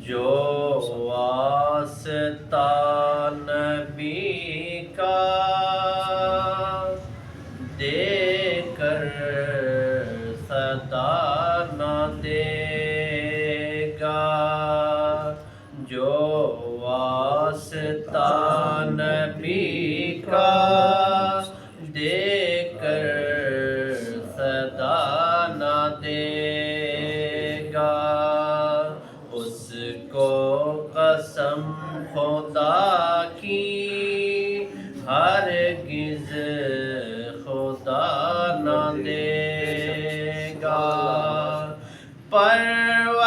جو واسطہ نبی کا دے کر صدا نہ دے گا، جو واسطہ نبی کا دے کر صدا نہ دے گا، اس کو قسم خدا کی ہرگز خدا نہ دے گا۔ پروردگار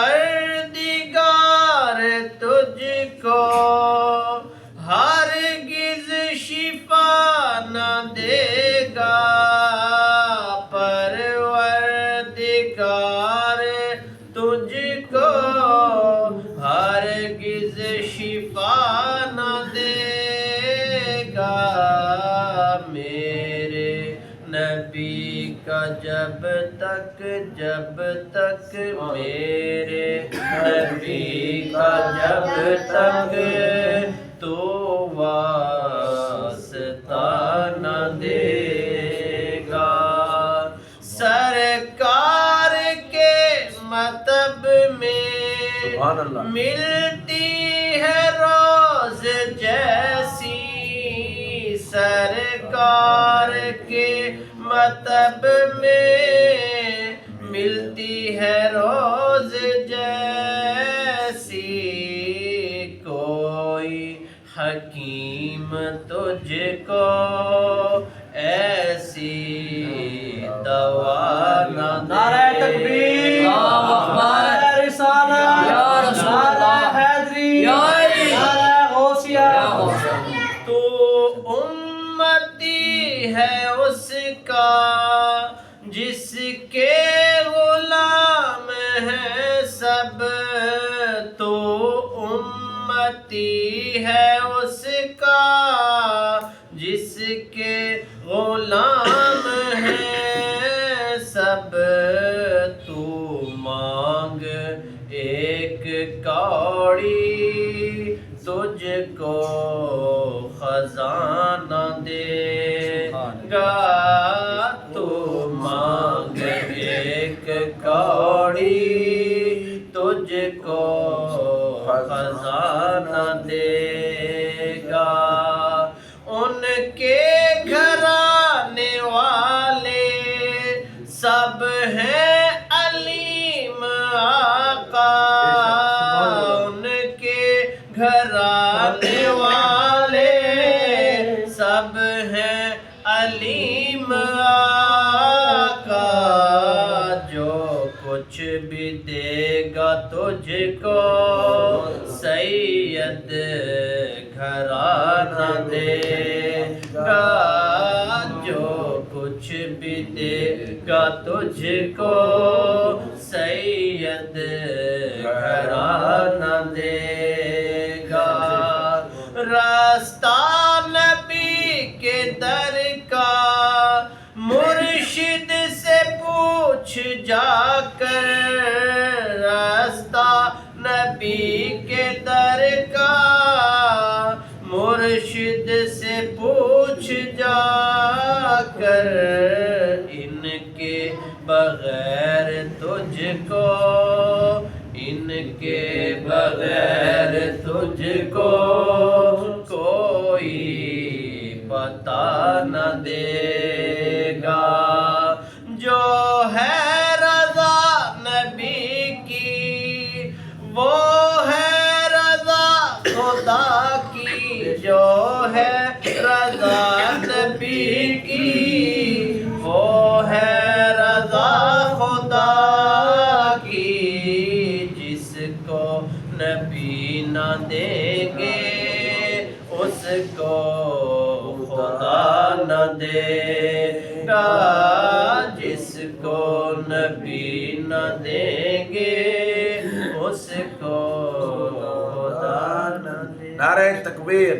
تجھ کو ہرگز شفا نہ دے گا، پروردگار تجھ کو ہرگز شفا نہ دے گا، میرے نبی کا جب تک میرے نبی کا جب تک تو واسطہ نہ دے گا، سرکار کے مطب میں ملتی ہے روز جیسی، سرکار کے مطب میں ملتی ہے روز جیسی، کوئی حکیم تجھ کو ایسی دوا نہ دے۔ نعرہ تکبیر، نعرہ رسالت، نعرہ حیدری، نعرہ غوثیہ۔ تو امتی ہے اس کا جس کے غلام ہیں سب، تو امتی ہے اس کا جس کے غلام ہیں سب، تو مانگ ایک کوڑی تجھ کو خزانہ دے گا، تو مانگ ایک کوڑی تجھ کو خزانہ دے گا، ان کے گھرانے والے سب ہیں علیم آقا، ان کے گھرانے والے سب ہیں علیم آقا، جو کچھ بھی دے گا تجھ کو سید گھرانہ دے گا، جو کچھ بھی دے گا تجھ کو سید گھرانہ دے گا، راستہ نبی کے در کا مرشد سے پوچھ جا کر، راستہ نبی کے در کا مرشد سے پوچھ جا کر، ان کے بغیر تجھ کو، ان کے بغیر تجھ کو کوئی پتہ نہ دے گا، جو ہے رضا نبی کی وہ ہے رضا خدا کی، جو ہے رضا نبی کی وہ ہے رضا خدا کی، جس کو نبی نہ دیں گے اس کو خدا نہ دے گا، جس کو نبی نہ دیں گے اس کو خدا نہ دے گا۔ نعرہ تکبیر۔